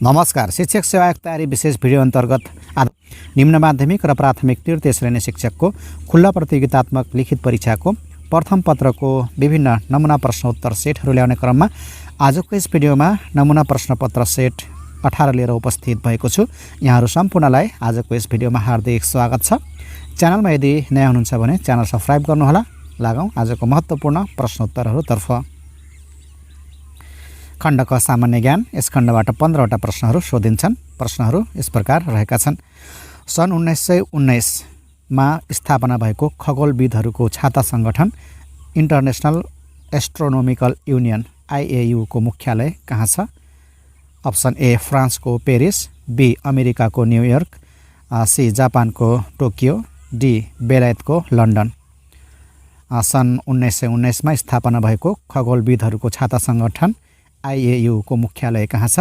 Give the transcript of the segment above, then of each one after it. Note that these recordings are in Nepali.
नमस्कार। शिक्षक सेवा आयोग तयारी विशेष भिडियो अन्तर्गत निम्न माध्यमिक र प्राथमिक तृतीय श्रेणी शिक्षकको खुल्ला प्रतियोगितात्मक लिखित परीक्षाको प्रथम पत्रको विभिन्न नमुना प्रश्नोत्तर सेटहरू ल्याउने क्रममा आजको यस भिडियोमा नमुना प्रश्नपत्र सेट 18 लिएर उपस्थित भएको छु। यहाँहरू सम्पूर्णलाई आजको यस भिडियोमा हार्दिक स्वागत छ। च्यानलमा यदि नयाँ हुनुहुन्छ भने च्यानल सब्स्क्राइब गर्नुहोला। लागौं आजको महत्त्वपूर्ण प्रश्नोत्तरहरूतर्फ। खण्डक सामान्य ज्ञान। यस खण्डबाट 15वटा प्रश्नहरू सोधिन्छन्। प्रश्नहरू यस प्रकार रहेका छन्। सन् 1919 मा स्थापना भएको खगोलविदहरूको छाता संगठन इन्टरनेशनल एस्ट्रोनोमिकल युनियन IAU को मुख्यालय कहाँ छ? अप्सन ए फ्रान्सको पेरिस, बी अमेरिकाको न्युयोर्क, सी जापानको टोकियो, डी बेलायतको लन्डन। सन् 1919 मा स्थापना भएको खगोलविदहरूको छाता संगठन IAU को मुख्यालय कहाँ छ?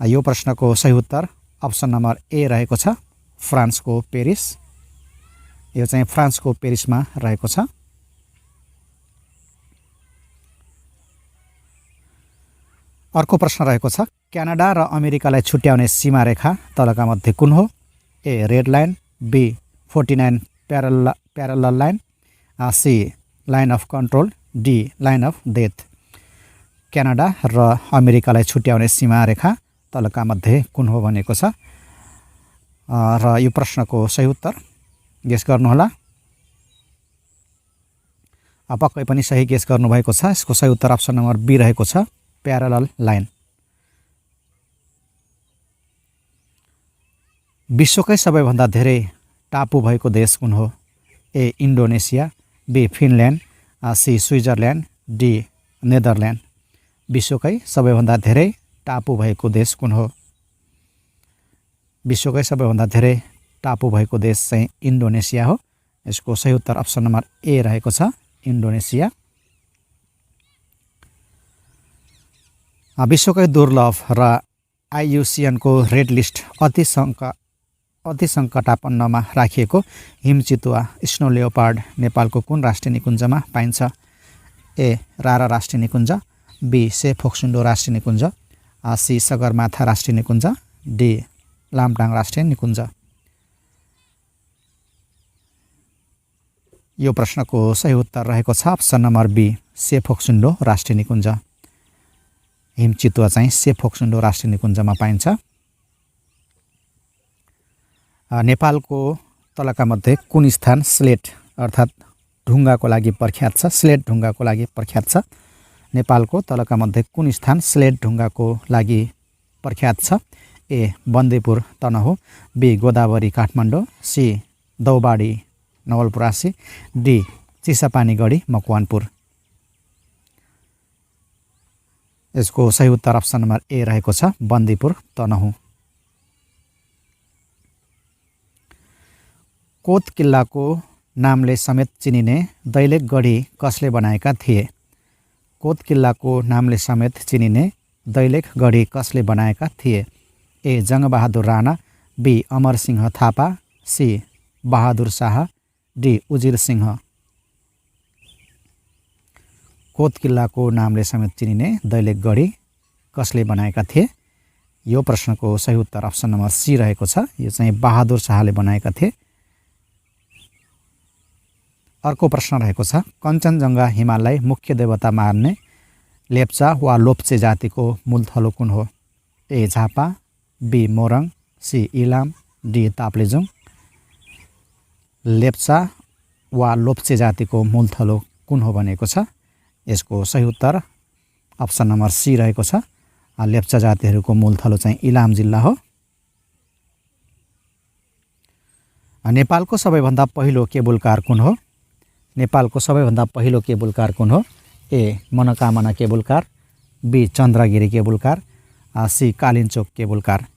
यो प्रश्नको सही उत्तर अप्सन नम्बर ए रहेको छ, फ्रान्सको पेरिस। यो चाहिँ फ्रान्सको पेरिसमा रहेको छ। अर्को प्रश्न रहेको छ, क्यानाडा र अमेरिकालाई छुट्याउने सीमा रेखा तलका मध्ये कुन हो? A red line, B 49 parallel line, C line of control, D line of death. Canada र अमेरिकालाई छुट्याउने सीमा रेखा तलका मध्ये कुन हो भनेको छ र यो प्रश्नको सही उत्तर गेस गर्नुहोला। पक्कै पनि सही गेस गर्नुभएको छ। यसको सही उत्तर अप्सन नम्बर बी रहेको छ, प्यारलल लाइन। विश्वकै सबैभन्दा धेरै टापु भएको देश कुन हो? A Indonesia, B Finland, C Switzerland, D Netherland. विश्वकै सबैभन्दा धेरै टापु भएको देश कुन हो? विश्वकै सबैभन्दा धेरै टापु भएको देश चाहिँ इन्डोनेसिया हो। यसको सही उत्तर अप्सन नम्बर ए रहेको छ, इन्डोनेसिया। विश्वकै दुर्लभ र IUCN को रेड लिस्ट अति सङ्कटापन्नमा राखिएको हिमचितुवा स्नो लेओपार्ड नेपालको कुन राष्ट्रिय निकुञ्जमा पाइन्छ? ए रारा राष्ट्रिय निकुञ्ज, बी से फोक्सुन्डो राष्ट्रिय निकुञ्ज, सी सगरमाथा राष्ट्रिय निकुञ्ज, डी लामटाङ राष्ट्रिय निकुञ्ज। यो प्रश्नको सही उत्तर रहेको छ अप्सन नम्बर बी, से फोक्सुन्डो राष्ट्रिय निकुञ्ज। हिमचितुवा चाहिँ से फोक्सुन्डो राष्ट्रिय निकुञ्जमा पाइन्छ। नेपालको तलका मध्ये कुन स्थान स्लेट अर्थात् ढुङ्गाको लागि प्रख्यात छ? स्लेट ढुङ्गाको लागि प्रख्यात छ। नेपालको तलका मध्ये कुन स्थान स्लेट ढुङ्गाको लागि प्रख्यात छ? A Bandipur Tanahun, B Godavari Kathmandu, C Daubadi Nawalparasi, D Chisapanigadhi Makwanpur. यसको सही उत्तर अप्सन नम्बर ए रहेको छ, बन्देपुर तनहुँ। कोत किल्लाको नामले समेत चिनिने दैलेख गढी कसले बनाएका थिए? कोत किल्लाको नामले समेत चिनिने दैलेख गढी कसले बनाएका थिए? A Jung Bahadur Rana, B Amar Singh Thapa, C Bahadur Shah, D Ujir Singh. कोत किल्लाको नामले समेत चिनिने दैलेख गढी कसले बनाएका थिए? यो प्रश्नको सही उत्तर अप्सन नम्बर सी रहेको छ। यो चाहिँ बहादुर शाहले बनाएका थिए। अर्को प्रश्न रहेको छ, कञ्चनजङ्घा हिमाललाई मुख्य देवता मान्ने लेप्चा वा लोप्चे जातिको मूलथलो कुन हो? A Jhapa, B Morang, C Ilam, D Taplejung. Lepcha वा लोप्चे जातिको मूलथलो कुन हो भनेको छ। यसको सही उत्तर अप्सन नम्बर सी रहेको छ। लेप्चा जातिहरूको मूलथलो चाहिँ इलाम जिल्ला हो। नेपालको सबैभन्दा पहिलो केबुल कार कुन हो? नेपालको सबैभन्दा पहिलो केबुल कार कुन हो? A Manakamana cable car, B Chandragiri cable car, C Kalinchowk cable car.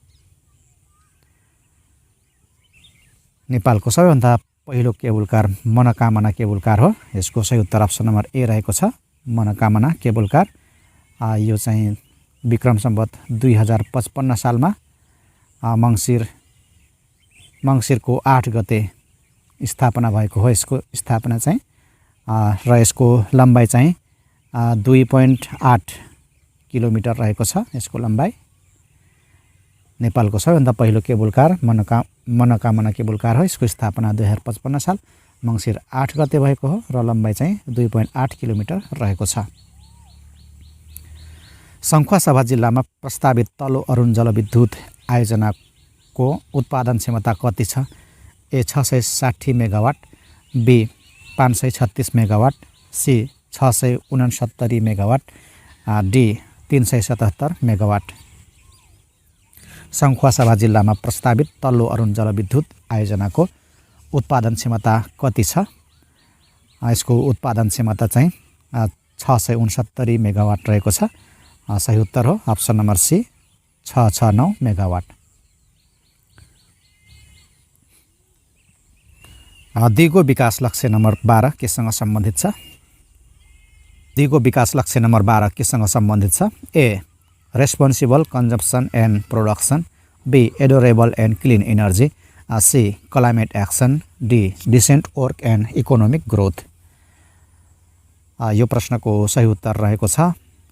नेपालको सबैभन्दा पहिलो cable car Manakamana cable car हो। यसको सही उत्तर अप्सन नम्बर ए रहेको छ, मनोकामना केबुल कार। यो चाहिँ विक्रम सम्वत 2055 सालमा मङ्सिरको 8 गते स्थापना भएको हो। यसको स्थापना चाहिँ र यसको लम्बाइ चाहिँ 2.8 किलोमिटर रहेको छ यसको लम्बाइ। नेपालको सबैभन्दा पहिलो cable car Manakamana cable car हो। यसको स्थापना 2055 साल मङ्सिर 8 गते भएको हो र लम्बाइ चाहिँ 2.8 किलोमिटर रहेको छ। सङ्खुवासभा जिल्लामा प्रस्तावित तल्लो अरुण जलविद्युत आयोजनाको उत्पादन क्षमता कति छ? A 660 megawatt, B 536 megawatt, C 669 megawatt, D 377 megawatt. Sankhuwasabha जिल्लामा प्रस्तावित तल्लो अरुण जलविद्युत आयोजनाको उत्पादन क्षमता कति छ? यसको उत्पादन क्षमता चाहिँ 669 मेगावाट रहेको छ। सही उत्तर हो अप्सन नम्बर सी 669 मेगावाट। दिगो विकास लक्ष्य नम्बर 12 केसँग सम्बन्धित छ? दिगो विकास लक्ष्य नम्बर 12 केसँग सम्बन्धित छ? A responsible consumption and production, B adorable and clean energy, C climate action, D decent work and economic growth. यो प्रश्नको सही उत्तर रहेको छ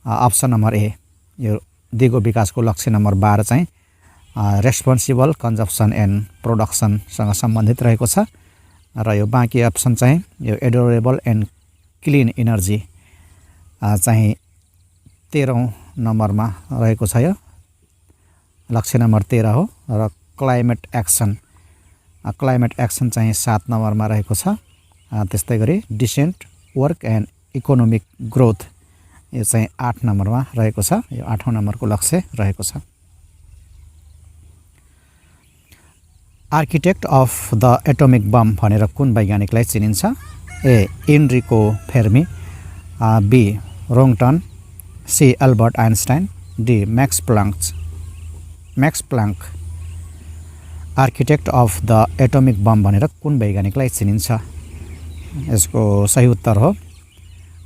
अप्सन नम्बर ए। यो दिगो विकासको लक्ष्य नम्बर 12 चाहिँ रेस्पोन्सिबल कन्जम्पसन एन्ड प्रोडक्सनसँग सम्बन्धित रहेको छ र यो बाँकी अप्सन चाहिँ यो एडोरेबल एन्ड क्लिन इनर्जी चाहिँ 13औं नम्बरमा रहेको छ। यो लक्ष्य नम्बर 13 हो र क्लाइमेट एक्सन चाहिँ 7 नम्बरमा रहेको छ। त्यस्तै गरी decent work and economic growth यो चाहिँ 8 नम्बरमा रहेको छ। यो 8औं नम्बरको लक्ष्य रहेको छ। Architect of the atomic bomb भनेर कुन वैज्ञानिकलाई चिनिन्छ? A Enrico Fermi, B Rontgen, C Albert Einstein, D Max Planck. Architect of the atomic bomb भनेर कुन वैज्ञानिकलाई चिनिन्छ? यसको सही उत्तर हो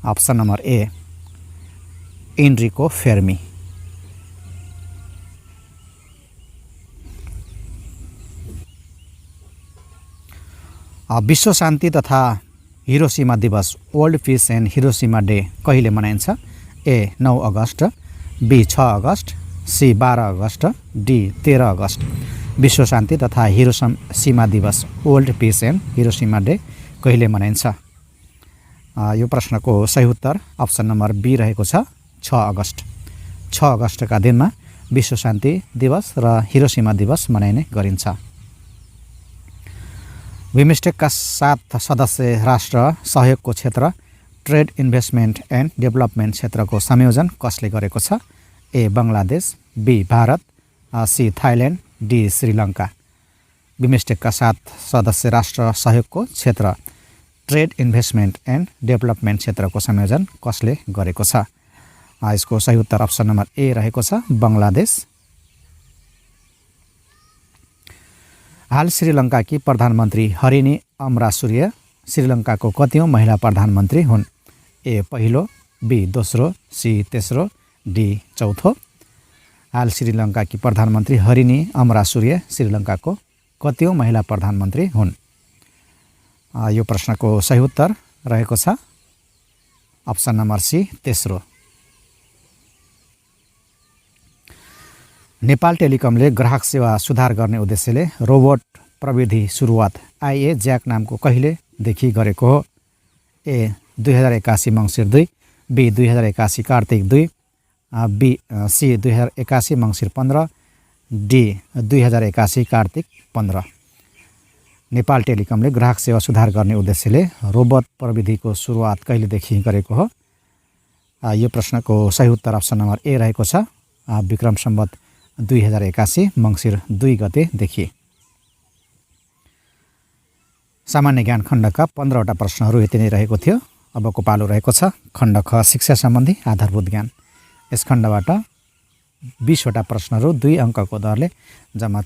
option number A Enrico Fermi. विश्व शान्ति तथा हिरोसिमा दिवस world peace and Hiroshima day कहिले मनाइन्छ? ए 9 अगस्त, बी 6 अगस्त, सी 12 अगस्त, डी 13 अगस्त। विश्व शान्ति तथा हिरोसिमा दिवस world peace and Hiroshima day कहिले मनाइन्छ? यो प्रश्नको सही उत्तर अप्सन नम्बर बी रहेको छ 6 अगस्त। 6 अगस्तका दिनमा विश्व शान्ति दिवस र हिरोसिमा दिवस मनाइने गरिन्छ। बिमस्टेकका 7 सदस्य राष्ट्र सहयोगको क्षेत्र ट्रेड इन्भेस्टमेन्ट एन्ड डेभलपमेन्ट क्षेत्रको संयोजन कसले गरेको छ? A Bangladesh, B Bharat, C Thailand, D Sri Lanka. बिमस्टेकका 7 सदस्य राष्ट्र सहयोगको क्षेत्र ट्रेड इन्भेस्टमेन्ट एन्ड डेभलपमेन्ट क्षेत्रको संयोजन कसले गरेको छ? यसको सही उत्तर अप्सन नम्बर ए रहेको छ बङ्गलादेश। हाल श्रीलङ्काकी प्रधानमन्त्री हरिनी अमरासुर्य श्रीलङ्काको कतिौं महिला प्रधानमन्त्री हुन्? ए पहिलो, बी दोस्रो, सी तेस्रो, डी चौथो। हाल श्रीलङ्काकी प्रधानमन्त्री हरिनी अमरासुर्य श्रीलङ्काको कतिौं महिला प्रधानमन्त्री हुन्? यो प्रश्नको सही उत्तर रहेको छ अप्सन नम्बर सी तेस्रो। नेपाल टेलिकमले ग्राहक सेवा सुधार गर्ने उद्देश्यले रोबोट प्रविधि सुरुवात आइए ज्याक नामको कहिलेदेखि गरेको हो? ए 2081 मङ्सिर 2, बी 2081 कार्तिक 2, बी सी 2081 मङ्सिर 15, डी 2081 कार्तिक 15। नेपाल टेलिकमले ग्राहक सेवा सुधार गर्ने उद्देश्यले रोबोट प्रविधिको सुरुवात कहिलेदेखि गरेको हो? यो प्रश्नको सही उत्तर अप्सन नम्बर ए रहेको छ विक्रम सम्वत 2081 मङ्सिर 2 गतेदेखि। सामान्य ज्ञान खण्डका 15वटा प्रश्नहरू यति नै रहेको थियो। अबको पालो रहेको छ खण्ड ख शिक्षा सम्बन्धी आधारभूत ज्ञान। यस खण्डबाट 20वटा प्रश्नहरू 2 अङ्कको दरले जम्मा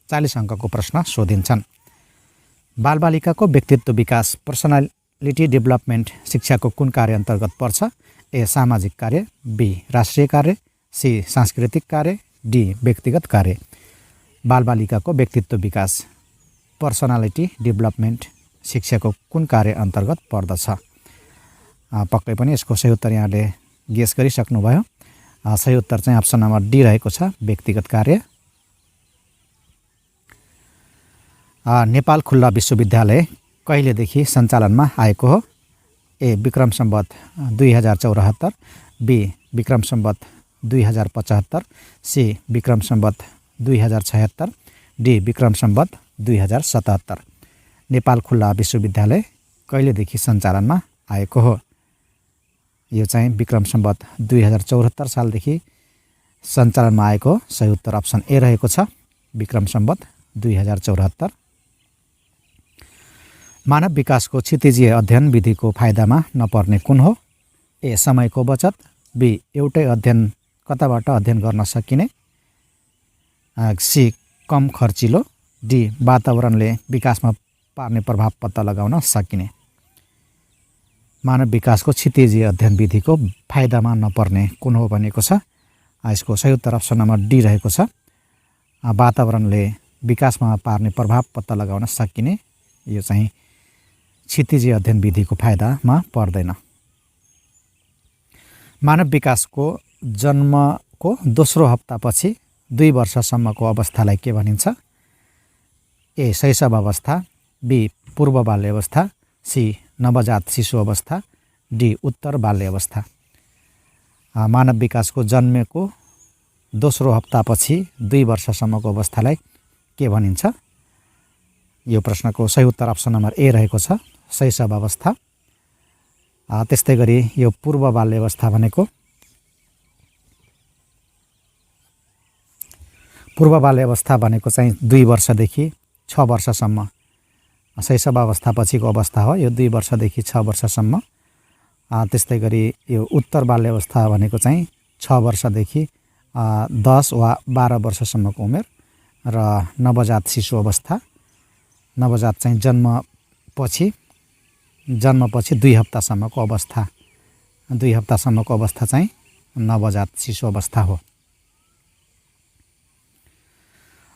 40 अङ्कको प्रश्न सोधिन्छन्। बालबालिकाको व्यक्तित्व विकास पर्सनालिटी डेभलपमेन्ट शिक्षाको कुन कार्य अन्तर्गत पर्छ? ए सामाजिक कार्य, बी राष्ट्रिय कार्य, सी सांस्कृतिक कार्य, डी व्यक्तिगत कार्य। बालबालिकाको व्यक्तित्व विकास पर्सनालिटी डेभलपमेन्ट शिक्षाको कुन कार्य अन्तर्गत पर्दछ? पक्कै पनि यसको सही उत्तर यहाँले गेस गरिसक्नुभयो। सही उत्तर चाहिँ अप्सन नम्बर डी रहेको छ, व्यक्तिगत कार्य। नेपाल खुल्ला विश्वविद्यालय कहिलेदेखि सञ्चालनमा आएको हो? A. Vikram Samvat 2074, B. Vikram Samvat 2075, C. Vikram Samvat 2076, D. Vikram Samvat 2077। Nepal खुल्ला विश्वविद्यालय कहिलेदेखि सञ्चालनमा आएको हो? यो चाहिँ विक्रम सम्वत 2074 सालदेखि सञ्चालनमा आएको हो। सही उत्तर अप्सन ए रहेको छ, विक्रम सम्वत 2074। मानव विकासको क्षितिजीय अध्ययन विधिको फाइदामा नपर्ने कुन हो? ए. समयको बचत, बी. एउटै अध्ययन कताबाट अध्ययन गर्न सकिने, सी. कम खर्चिलो, डी. वातावरणले विकासमा पार्ने प्रभाव पत्ता लगाउन सकिने। मानव विकासको क्षितिजीय अध्ययन विधिको फाइदामा नपर्ने कुन हो भनेको छ। यसको सही उत्तर अप्सन नम्बर डी रहेको छ, वातावरणले विकासमा पार्ने प्रभाव पत्ता लगाउन सकिने। यो चाहिँ क्षितिजीय अध्ययन विधिको फाइदामा पर्दैन। मानव विकासको जन्मको दोस्रो हप्तापछि 2 वर्षसम्मको अवस्थालाई के भनिन्छ? ए. शैशव अवस्था, बी. पूर्व बाल्य अवस्था, सी. नवजात शिशु अवस्था, डी. उत्तर बाल्य अवस्था। मानव विकासको जन्मेको दोस्रो हप्तापछि 2 वर्षसम्मको अवस्थालाई के भनिन्छ? यो प्रश्नको सही उत्तर अप्सन नम्बर ए रहेको छ, शैशव अवस्था। त्यस्तै गरी यो पूर्व बाल्य अवस्था भनेको चाहिँ 2 वर्षदेखि 6 वर्षसम्म शैशव अवस्था पछिको अवस्था हो। यो 2 वर्षदेखि 6 वर्षसम्म। त्यस्तै गरी यो उत्तर बाल्य अवस्था भनेको चाहिँ 6 वर्षदेखि 10 वा 12 वर्षसम्मको उमेर। र नवजात शिशु अवस्था, नवजात चाहिँ जन्मपछि 2 हप्तासम्मको अवस्था, 2 हप्तासम्मको अवस्था चाहिँ नवजात शिशु अवस्था हो।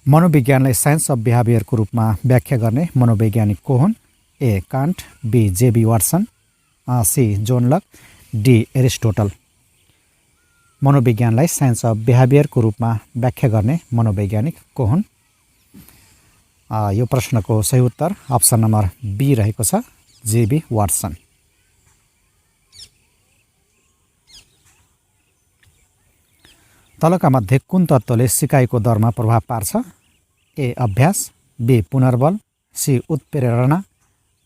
मनोविज्ञानलाई साइन्स अफ बिहेभियरको रूपमा व्याख्या गर्ने मनोवैज्ञानिक को हुन्? A. Kant, B. J B Watson, C. John Locke, D. Aristotle. मनोविज्ञानलाई साइन्स अफ बिहेभियरको रूपमा व्याख्या गर्ने मनोवैज्ञानिक को हुन्? यो प्रश्नको सही उत्तर अप्सन नम्बर बी रहेको छ, जेबी वाटसन। तलका मध्ये कुन तत्त्वले सिकाइको दरमा प्रभाव पार्छ? ए. अभ्यास, बी. पुनर्बल, सी. उत्प्रेरणा,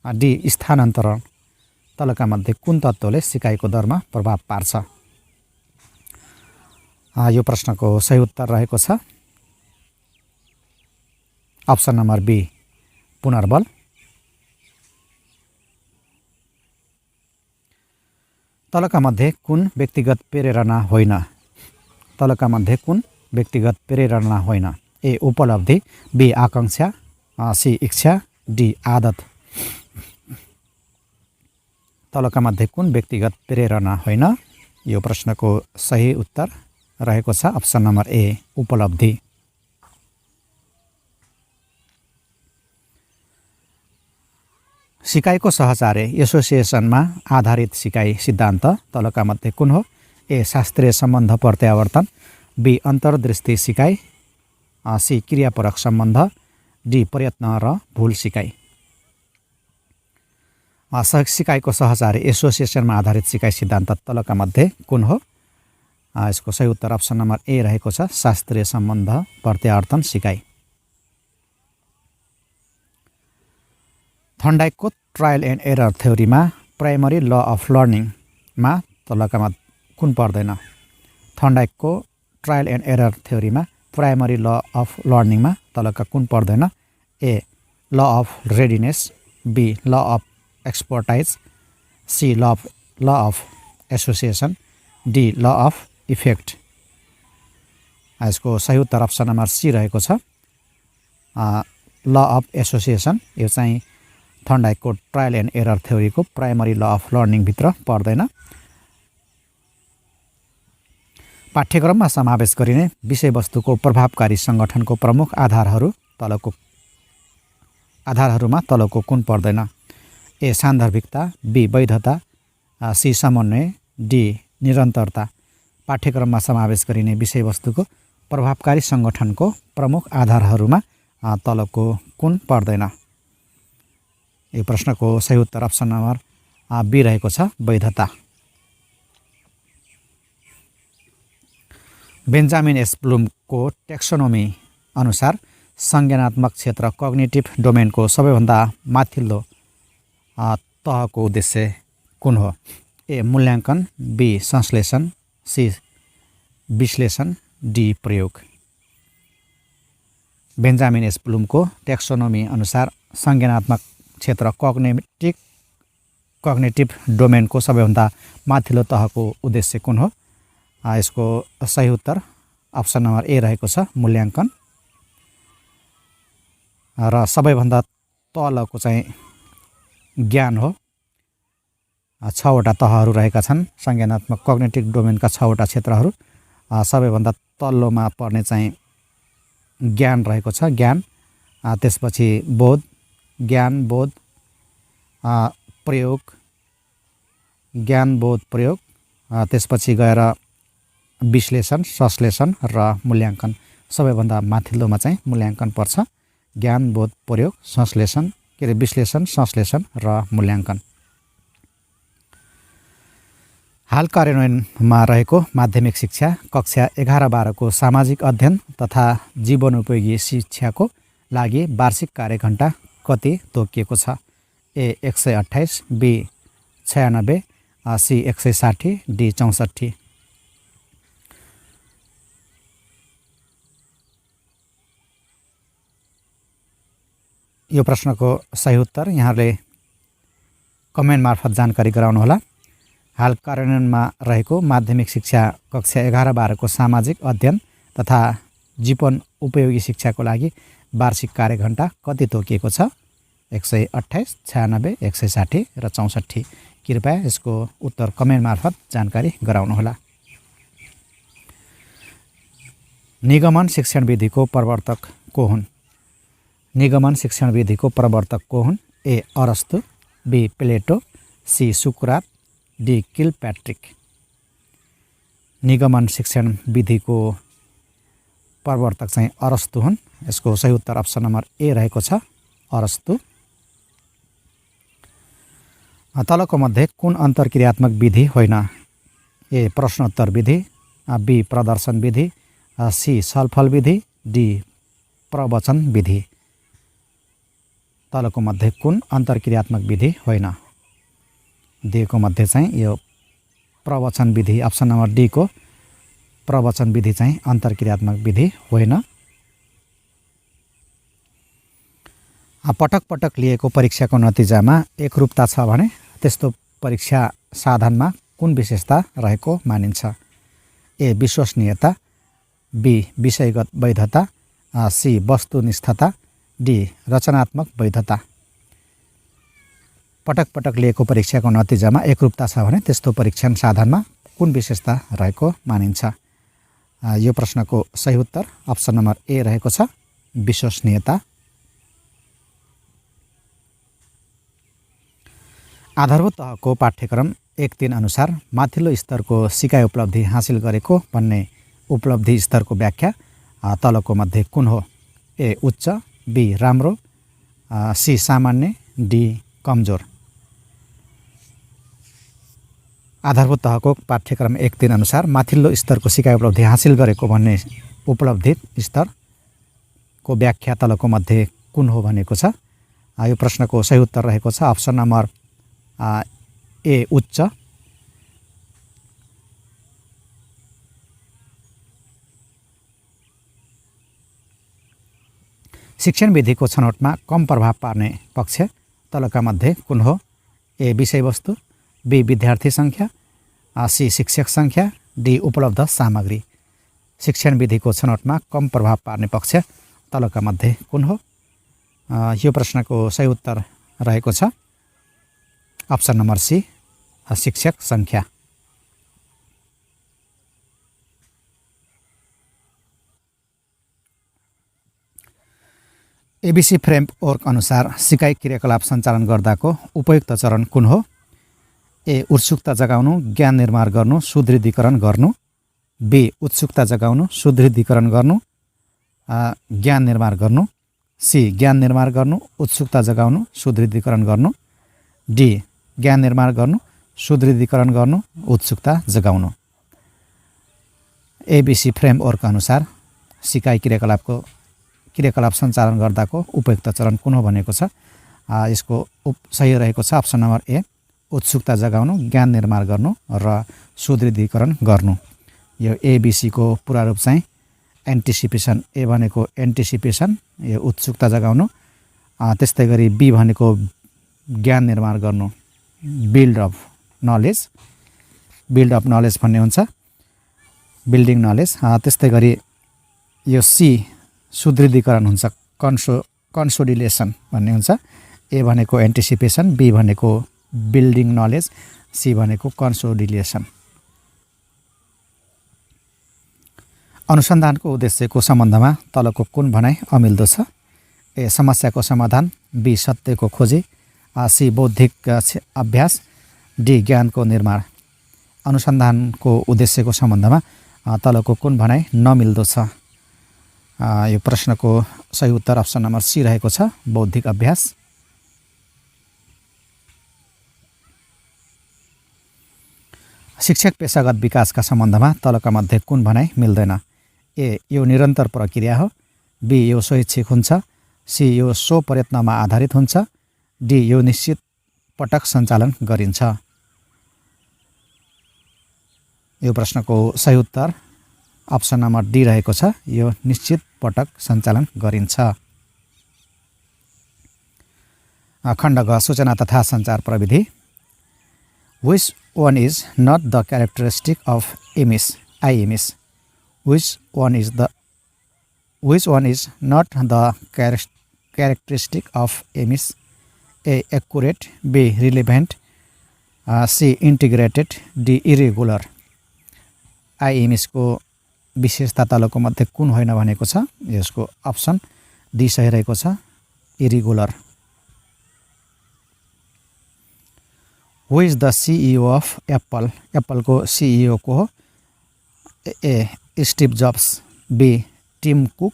डी. स्थानान्तरण। तलका मध्ये कुन तत्त्वले सिकाइको दरमा प्रभाव पार्छ? यो प्रश्नको सही उत्तर रहेको छ अप्सन नम्बर बी, पुनर्बल। तलका मध्ये कुन व्यक्तिगत प्रेरणा होइन? तलका मध्ये कुन व्यक्तिगत प्रेरणा होइन? ए. उपलब्धि, बी. आकांक्षा, सी. इच्छा, डी. आदत। तलका मध्ये कुन व्यक्तिगत प्रेरणा होइन? यो प्रश्नको सही उत्तर रहेको छ अप्सन नम्बर ए, उपलब्धि। सिकाइको सहचार्य एसोसिएसनमा आधारित सिकाइ सिद्धान्त तलका मध्ये कुन हो? ए. शास्त्रीय सम्बन्ध प्रत्यावर्तन, बी. अन्तर्दृष्टि सिकाइ, सी. क्रियापरक सम्बन्ध, डी. प्रयत्न र भूल सिकाइ। सिकाइको सहचार्य एसोसिएसनमा आधारित सिकाइ सिद्धान्त तलका मध्ये कुन हो? यसको सही उत्तर अप्सन नम्बर ए रहेको छ, शास्त्रीय सम्बन्ध प्रत्यावर्तन सिकाइ। थर्नडाइकको ट्रायल एन्ड एरर थ्योरीमा प्राइमरी ल अफ लर्निङमा तलका कुन पर्दैन? थर्नडाइकको ट्रायल एन्ड एरर थ्योरीमा प्राइमरी ल अफ लर्निङमा तलका कुन पर्दैन? A. Law of readiness, B. Law of expertise, C. Law of association, D. Law of effect. यसको सही उत्तर अप्सन नम्बर सी रहेको छ, ल अफ एसोसिएसन। यो चाहिँ थर्नडाइकको ट्रायल एन्ड एरर थ्योरीको प्राइमरी ल अफ लर्निङभित्र पर्दैन। पाठ्यक्रममा समावेश गरिने विषयवस्तुको प्रभावकारी सङ्गठनको प्रमुख आधारहरूमा तलको कुन पर्दैन? ए. सान्दर्भिकता, बी. वैधता, सी. समन्वय, डी. निरन्तरता। पाठ्यक्रममा समावेश गरिने विषयवस्तुको प्रभावकारी सङ्गठनको प्रमुख आधारहरूमा तलको कुन पर्दैन? यो प्रश्नको सही उत्तर अप्सन नम्बर बी रहेको छ, वैधता। बेन्जामिन एस ब्लुमको टेक्सोनोमी अनुसार संज्ञानात्मक क्षेत्र कग्निटिभ डोमेनको सबैभन्दा माथिल्लो तहको उद्देश्य कुन हो? ए मूल्याङ्कन, बी संश्लेषण, सी विश्लेषण, डी प्रयोग। बेन्जामिन एस ब्लुमको टेक्सोनोमी अनुसार संज्ञानात्मक क्षेत्र कग्निटिभ डोमेनको सबैभन्दा माथिल्लो तहको उद्देश्य कुन हो? यसको सही उत्तर अप्सन नम्बर ए रहेको छ, मूल्याङ्कन। र सबैभन्दा तलको चाहिँ ज्ञान हो। 6वटा तहहरू रहेका छन् संज्ञानात्मक कग्निटिभ डोमेनका 6वटा क्षेत्रहरू। सबैभन्दा तल्लोमा पर्ने चाहिँ ज्ञान रहेको छ, ज्ञान। त्यसपछि बोध, ज्ञान, बोध, प्रयोग, ज्ञान, बोध, प्रयोग। त्यसपछि गएर विश्लेषण, संश्लेषण र मूल्याङ्कन। सबैभन्दा माथिल्लोमा चाहिँ मूल्याङ्कन पर्छ। ज्ञान, बोध, प्रयोग, संश्लेषण, विश्लेषण, संश्लेषण र मूल्याङ्कन। हाल कार्यान्वयनमा रहेको माध्यमिक शिक्षा कक्षा 11-12 को सामाजिक अध्ययन तथा जीवनोपयोगी शिक्षाको लागि वार्षिक कार्यघण्टा कति तोकिएको छ? ए 128, बी 96, सी 160, डी 64। यो प्रश्नको सही उत्तर यहाँले कमेन्ट मार्फत जानकारी गराउनुहोला। हाल कार्यान्वयनमा रहेको माध्यमिक शिक्षा कक्षा 11-12 को सामाजिक अध्ययन तथा जीवन उपयोगी शिक्षाको लागि वार्षिक कार्यघण्टा कति तोकिएको छ? 128, 96, 160 र 64। कृपया यसको उत्तर कमेन्ट मार्फत जानकारी गराउनुहोला। निगमन शिक्षण विधिको प्रवर्तक को हुन्? निगमन शिक्षण विधिको प्रवर्तक को हुन्? ए अरस्तु, be Plato, C Sukrat, D किलप्याट्रिक। निगमन शिक्षण विधिको प्रवर्तक चाहिँ अरस्तु हुन्। यसको सही उत्तर अप्सन नम्बर ए रहेको छ, अरस्तु। तलको मध्ये कुन अन्तर्क्रियात्मक विधि होइन? ए प्रश्नोत्तर विधि, बी प्रदर्शन विधि, सी छलफल विधि, डी प्रवचन विधि। तलको मध्ये कुन अन्तर्क्रियात्मक विधि होइन? दिएको मध्ये चाहिँ यो प्रवचन विधि, अप्सन नम्बर डी को प्रवचन विधि चाहिँ अन्तर्क्रियात्मक विधि होइन। पटक पटक लिएको परीक्षाको नतिजामा एकरूपता छ भने त्यस्तो परीक्षा साधनमा कुन विशेषता रहेको मानिन्छ? ए विश्वसनीयता, बी विषयगत वैधता, सी वस्तुनिष्ठता, डी रचनात्मक वैधता। पटक पटक लिएको परीक्षाको नतिजामा एकरूपता छ भने त्यस्तो परीक्षण साधनमा कुन विशेषता रहेको मानिन्छ? यो प्रश्नको सही उत्तर अप्सन नम्बर ए रहेको छ, विश्वसनीयता। आधारभूत तहको पाठ्यक्रम 1-3 अनुसार माथिल्लो स्तरको सिकाइ उपलब्धि हासिल गरेको भन्ने उपलब्धि स्तरको व्याख्या तलको मध्ये कुन हो? ए उच्च, बी राम्रो, सी सामान्य, डी कमजोर। आधारभूत तहको पाठ्यक्रम 1-3 अनुसार माथिल्लो स्तरको सिकाइ उपलब्धि हासिल गरेको भन्ने उपलब्धि स्तरको व्याख्या तलको मध्ये कुन हो भनेको छ। यो प्रश्नको सही उत्तर रहेको छ अप्सन नम्बर ए उच्च। शिक्षण विधिको छनौटमा कम प्रभाव पार्ने पक्ष तलका मध्ये कुन हो? ए विषयवस्तु, बी विद्यार्थी सङ्ख्या, सी शिक्षक सङ्ख्या, डी उपलब्ध सामग्री। शिक्षण विधिको छनौटमा कम प्रभाव पार्ने पक्ष तलका मध्ये कुन हो? यो प्रश्नको सही उत्तर रहेको छ अप्सन नम्बर सी, शिक्षक सङ्ख्या। एबीसी फ्रेमवर्क अनुसार सिकाइ क्रियाकलाप सञ्चालन गर्दाको उपयुक्त चरण कुन हो? ए उत्सुकता जगाउनु, ज्ञान निर्माण गर्नु, सुदृढीकरण गर्नु, बी उत्सुकता जगाउनु सुदृढीकरण गर्नु ज्ञान निर्माण गर्नु सी ज्ञान निर्माण गर्नु उत्सुकता जगाउनु सुदृढीकरण गर्नु डी ज्ञान निर्माण गर्नु सुदृढीकरण गर्नु उत्सुकता जगाउनु। एबीसी फ्रेमवर्क अनुसार सिकाइ क्रियाकलाप सञ्चालन गर्दाको उपयुक्त चरण कुन हो भनेको छ। यसको सही रहेको छ अप्सन नम्बर ए उत्सुकता जगाउनु ज्ञान निर्माण गर्नु र सुदृढीकरण गर्नु। यो एबीसी को पूरा रूप चाहिँ एन्टिसिपेसन, ए भनेको एन्टिसिपेसन यो उत्सुकता जगाउनु, त्यस्तै गरी बी भनेको ज्ञान निर्माण गर्नु बिल्ड अफ नलेज भन्ने हुन्छ बिल्डिङ नलेज, त्यस्तै गरी यो सी सुदृढीकरण हुन्छ कन्सोलिडेसन भन्ने हुन्छ। ए भनेको एन्टिसिपेसन, बी भनेको बिल्डिङ नलेज, सी भनेको कन्सोलिडेसन। अनुसन्धानको उद्देश्यको सम्बन्धमा तलको कुन भनाइ अमिल्दो छ। ए समस्याको समाधान, बी सत्यको खोजी, सी बौद्धिक अभ्यास, डी ज्ञानको निर्माण। अनुसन्धानको उद्देश्यको सम्बन्धमा तलको कुन भनाइ नमिल्दो छ। यो प्रश्नको सही उत्तर अप्सन नम्बर सी रहेको छ बौद्धिक अभ्यास। शिक्षक पेशागत विकासका सम्बन्धमा तलका मध्ये कुन भनाइ मिल्दैन। ए यो निरन्तर प्रक्रिया हो, बी यो स्वैच्छिक हुन्छ, सी यो स्वप्रयत्नमा आधारित हुन्छ, डी यो निश्चित पटक सञ्चालन गरिन्छ। यो प्रश्नको सही उत्तर अप्सन नम्बर डी रहेको छ यो निश्चित पटक सञ्चालन गरिन्छ। खण्ड घ सूचना तथा सञ्चार प्रविधि। Which one is not the characteristic of IMIS? Which one is not the characteristic of IMIS? A accurate, B relevant, C integrated, D irregular। IMIS को विशेषता तलको मध्ये कुन होइन भनेको छ। यसको अप्सन डी सही रहेको छ irregular. Who is the CEO of Apple? Apple को CEO को हो। A Steve Jobs, B Tim Cook,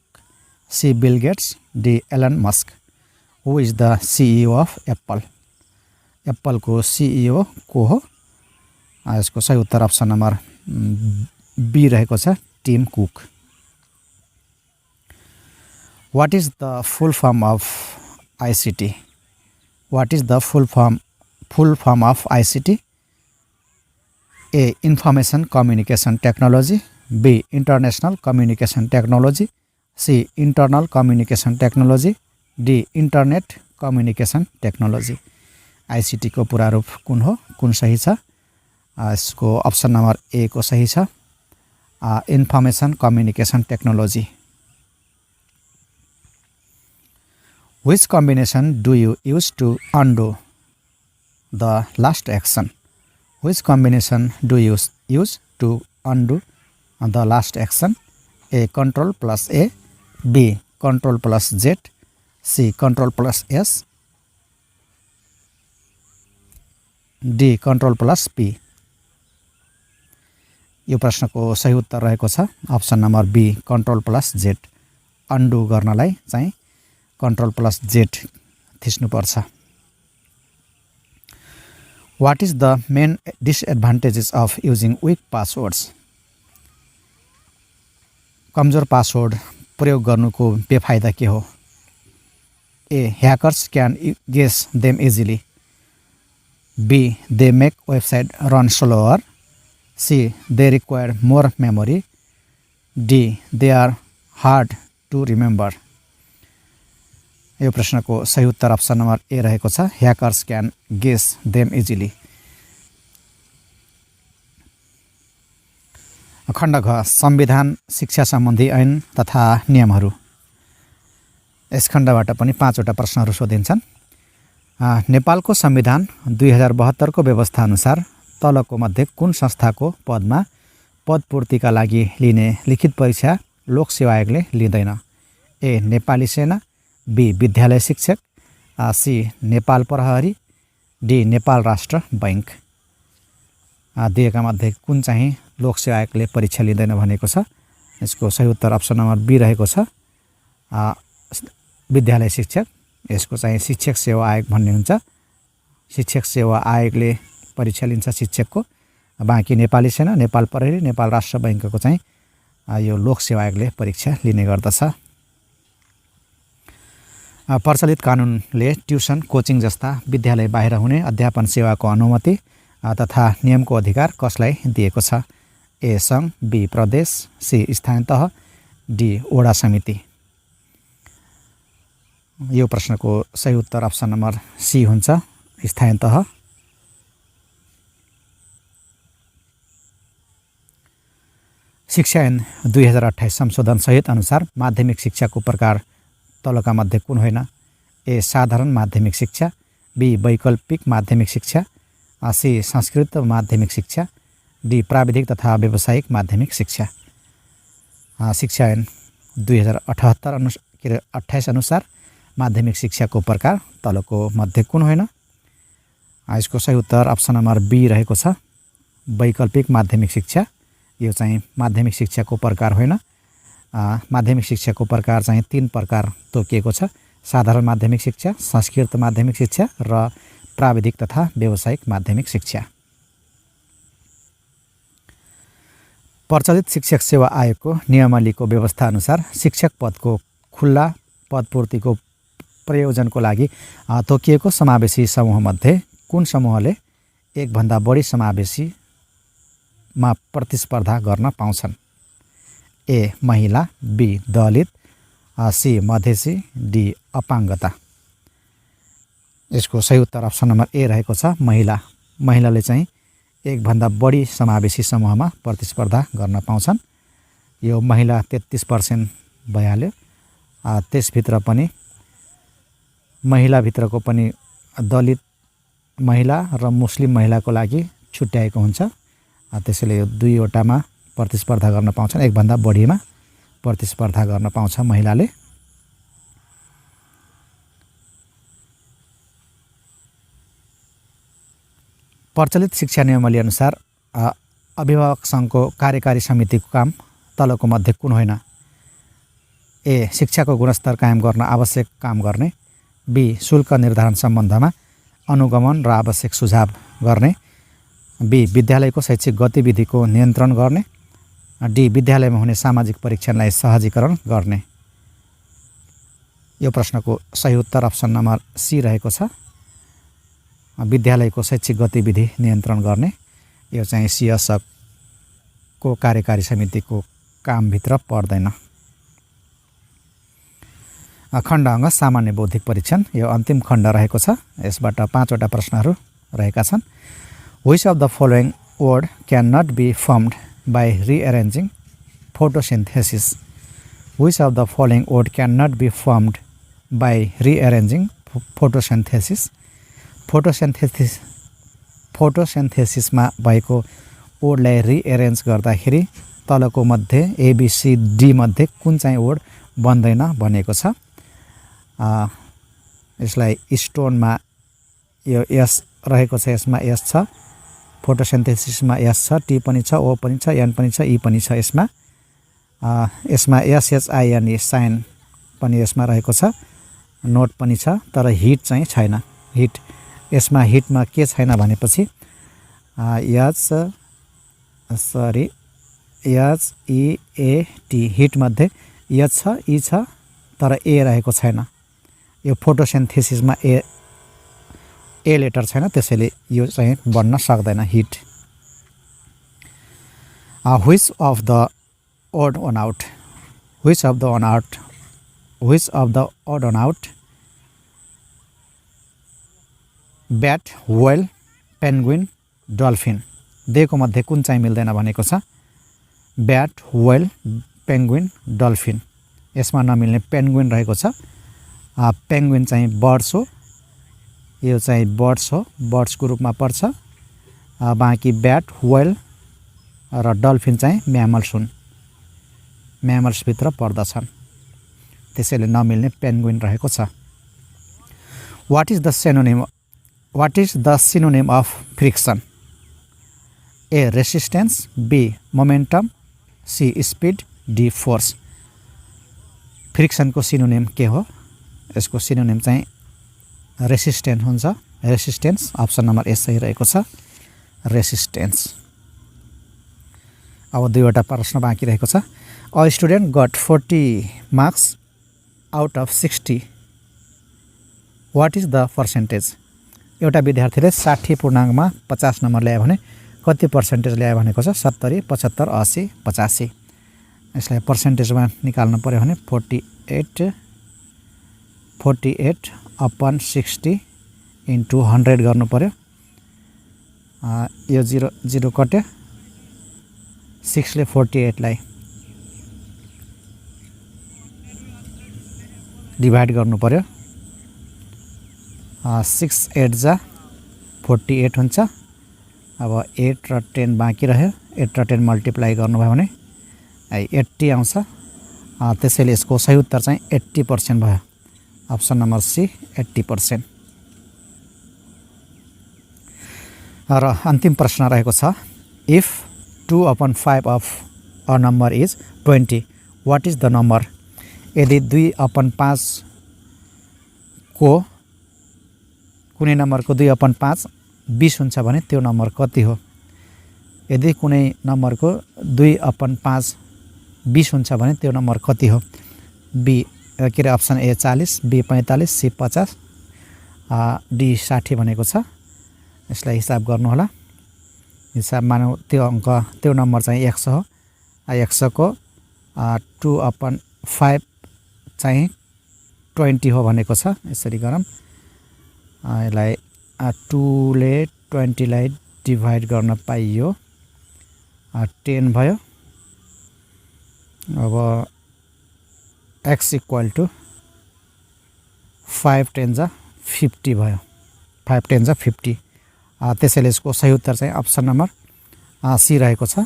C Bill Gates, D Elon Musk. Who is the CEO of Apple? Apple को CEO को हो। यसको सही उत्तर अप्सन नम्बर बी रहेको छ Tim Cook. What is the full form of ICT? What is the full form of ICT? A information communication technology, B international communication technology, C internal communication technology, D internet communication technology। ICT को पूरा रूप कुन हो, कुन सही छ। यसको अप्सन नम्बर ए को सही छ information communication technology. Which combination do you use to undo the last action? Which combination do you use to undo the last action? A control plus A, B control plus Z, C control plus S, D control plus P। यो प्रश्नको सही उत्तर रहेको छ option number B control plus Z. Undo गर्नलाई चाहिँ कन्ट्रोल प्लस जेड थिच्नुपर्छ। What is the main disadvantages of using weak passwords? कमजोर पासवर्ड प्रयोग गर्नुको बेफाइदा के हो। A hackers can guess them easily, B they make website run slower, C they require more memory, D they are hard to remember। यो प्रश्नको सही उत्तर अप्सन नम्बर ए रहेको छ hackers can guess them easily. खण्ड घ संविधान शिक्षा सम्बन्धी ऐन तथा नियमहरू। यस खण्डबाट पनि 5 वटा प्रश्नहरू सोधिन्छन्। नेपालको संविधान 2072 को व्यवस्था अनुसार तलको मध्ये कुन संस्थाको पदमा पदपूर्तिका लागि लिने लिखित परीक्षा लोक सेवा आयोगले लिँदैन। ए नेपाली सेना, बी विद्यालय शिक्षक, सी नेपाल प्रहरी, डी नेपाल राष्ट्र बैंक। दिएका मध्ये कुन चाहिँ लोक सेवा आयोगले परीक्षा लिँदैन भनेको छ। यसको सही उत्तर अप्सन नम्बर बी रहेको छ, विद्यालय शिक्षक। यसको चाहिँ शिक्षक सेवा आयोग भन्ने हुन्छ। शिक्षक सेवा आयोगले परीक्षा लिन्छ शिक्षकको। बाँकी नेपाली सेना, नेपाल प्रहरी, नेपाल राष्ट्र बैंकको चाहिँ यो लोक सेवा आयोगले परीक्षा लिने गर्दछ। प्रचलित कानुनले ट्युसन, कोचिङ जस्ता विद्यालय बाहिर हुने अध्यापन सेवाको अनुमति तथा नियमको अधिकार कसलाई दिएको छ? ए सङ्घ, बी प्रदेश, सी स्थानीय तह, डी वडा समिति। यो प्रश्नको सही उत्तर अप्सन नम्बर सी हुन्छ, स्थानीय तह। शिक्षा ऐन 2028 संशोधन सहित अनुसार माध्यमिक शिक्षाको प्रकार तलका मध्ये कुन होइन? ए साधारण माध्यमिक शिक्षा, बी वैकल्पिक माध्यमिक शिक्षा, सी संस्कृत माध्यमिक शिक्षा, डी प्राविधिक तथा व्यावसायिक माध्यमिक शिक्षा। शिक्षा ऐन 2028 अनुसार माध्यमिक शिक्षाको प्रकार तलको मध्ये कुन होइन? यसको सही उत्तर अप्सन नम्बर बी रहेको छ, वैकल्पिक माध्यमिक शिक्षा। यो चाहिँ माध्यमिक शिक्षाको प्रकार होइन। माध्यमिक शिक्षाको प्रकार चाहिँ 3 प्रकार तोकिएको छ: साधारण माध्यमिक शिक्षा, संस्कृत माध्यमिक शिक्षा र प्राविधिक तथा व्यावसायिक माध्यमिक शिक्षा। प्रचलित शिक्षक सेवा आयोगको नियमावलीको व्यवस्था अनुसार शिक्षक पदको खुल्ला पदपूर्तिको प्रयोजनको लागि तोकिएको समावेशी समूहमध्ये कुन समूहले एकभन्दा बढी समावेशीमा प्रतिस्पर्धा गर्न पाउँछन्? ए महिला, B Dalit, C Madhesi, D अपाङ्गता। यसको सही उत्तर अप्सन नम्बर ए रहेको छ, महिला। महिलाले चाहिँ एकभन्दा बढी समावेशी समूहमा प्रतिस्पर्धा गर्न पाउँछन्। यो महिला 33% भइहाल्यो। त्यसभित्र पनि महिलाभित्रको पनि दलित महिला र मुस्लिम महिलाको लागि छुट्याएको हुन्छ। त्यसैले यो 2वटामा प्रतिस्पर्धा गर्न पाउँछन्, एकभन्दा बढीमा प्रतिस्पर्धा गर्न पाउँछ महिलाले। प्रचलित शिक्षा नियमावली अनुसार अभिभावक सङ्घको कार्यकारी समितिको काम तलको मध्ये कुन होइन? ए शिक्षाको गुणस्तर कायम गर्न आवश्यक काम गर्ने, बी शुल्क निर्धारण सम्बन्धमा अनुगमन र आवश्यक सुझाव गर्ने, बी विद्यालयको शैक्षिक गतिविधिको नियन्त्रण गर्ने, डी विद्यालयमा हुने सामाजिक परीक्षणलाई सहजीकरण गर्ने। यो प्रश्नको सही उत्तर अप्सन नम्बर सी रहेको छ, विद्यालयको शैक्षिक गतिविधि नियन्त्रण गर्ने। यो चाहिँ सिएसको कार्यकारी समितिको कामभित्र पर्दैन। खण्ड अङ्ग सामान्य बौद्धिक परीक्षण, यो अन्तिम खण्ड रहेको छ। यसबाट 5वटा प्रश्नहरू रहेका छन्। Which of the following word cannot be formed by rearranging photosynthesis? Which of the following word cannot be formed by rearranging photosynthesis? फोटोसिन्थेसिसमा भएको वर्डलाई रिएरेन्ज गर्दाखेरि तलको मध्ये ABCD मध्ये कुन चाहिँ वर्ड बन्दैन भनेको छ। यसलाई स्टोनमा यो एस रहेको छ, यसमा एस छ। फोटोसिन्थेसिसमा एस छ, टी पनि छ, ओ पनि छ, एन पनि छ, ई पनि छ। यसमा SHINE साइन पनि यसमा रहेको छ, नोट पनि छ, तर हिट चाहिँ छैन। हिट यसमा हिटमा के छैन भनेपछि HEAT हिट मध्ये एच छ, ई छ, तर ए रहेको छैन। यो फोटोसिन्थेसिसमा ए लेटर छैन, त्यसैले यो चाहिँ बन्न सक्दैन hit. Which of the odd one out? Which of the odd one out? Bat, whale, Penguin, dolphin. दिएको मध्ये कुन चाहिँ मिल्दैन भनेको छ। Bat, whale, Penguin, dolphin. यसमा नमिल्ने पेन्गुइन रहेको छ। पेन्गुइन चाहिँ बर्ड्स हो, यो चाहिँ बर्ड्स हो, बर्ड्सको रूपमा पर्छ। बाँकी ब्याट, व्हेल र डल्फिन चाहिँ म्यामल्स हुन्, म्यामल्सभित्र पर्दछन्। त्यसैले नमिल्ने पेन्गुइन रहेको छ। What is the synonym of friction? A resistance, B momentum, C speed, D force. फ्रिक्सनको सिनोनिम के हो? यसको सिनोनिम चाहिँ रेसिस्टेन्स हुन्छ, रेसिस्टेन्स। अप्सन नम्बर ए सही रहेको छ, रेसिस्टेन्स। अब 2वटा प्रश्न बाँकी रहेको छ। A student got 40 marks out of 60, what is the percentage? एउटा विद्यार्थीले 60 पूर्णाङ्कमा 50 नम्बर ल्यायो भने कति पर्सेन्टेज ल्यायो भनेको छ? 70, 75, 80, 85। यसलाई पर्सेन्टेजमा निकाल्नु पर्यो भने 48 अपन 60 इन्टु 100 गर्नु पर्यो। यो 0 कट्यो, 6 ले 48 लाई डिभाइड गर्नु पर्यो। 6 8 जा 48 हुन्छ। अब 8 र 10 बाँकी रह्यो। 8 र 10 मल्टिप्लाई गर्नुभयो भने 80 आउँछ। त्यसैले यसको सही उत्तर चाहिँ 80% भयो। Option number C 80%। र अन्तिम प्रश्न रहेको छ, if 2/5 of a number is 20, what is the number? यदि 2/5 को कुनै नम्बरको 2/5 20 हुन्छ भने त्यो नम्बर कति हो? यदि कुनै नम्बरको 2/5 20 हुन्छ भने त्यो नम्बर कति हो? बी के अरे option A 40, B 45, C 50, D 60 भनेको छ। यसलाई हिसाब गर्नु होला। हिसाब मानौँ त्यो अङ्क, त्यो नम्बर चाहिँ 100 हो। 100 को 2/5 चाहिँ 20 हो भनेको छ। यसरी गरौँ। यसलाई 2 ले 20 लाई डिभाइड गर्न पाइयो, 10 भयो। अब x = 5 10 जा 50 भयो। 5 10 जा 50। त्यसैले यसको सही उत्तर चाहिँ अप्सन नम्बर सी रहेको छ।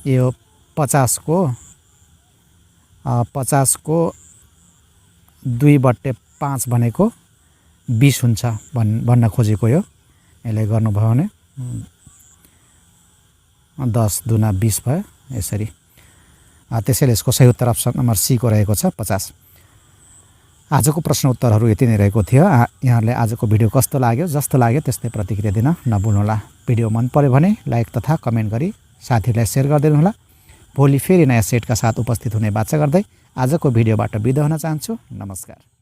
यो 50 को 2/5 भनेको 20 हुन्छ भन्न खोजेको यो। यसले गर्नुभयो भने 10 दुना 20 भयो। यसरी त्यसैले यसको सही उत्तर अप्सन नम्बर सी को रहेको छ, 50। आजको प्रश्न उत्तरहरू यति नै रहेको थियो। यहाँहरूले आजको भिडियो कस्तो लाग्यो? जस्तो लाग्यो त्यस्तै प्रतिक्रिया दिन नभुल्नुहोला। भिडियो मन पर्यो भने लाइक तथा कमेन्ट गरी साथीहरूलाई सेयर गरिदिनुहोला। भोलि फेरि नयाँ सेटका साथ उपस्थित हुने बाचा गर्दै आजको भिडियोबाट बिदा हुन चाहन्छु। नमस्कार।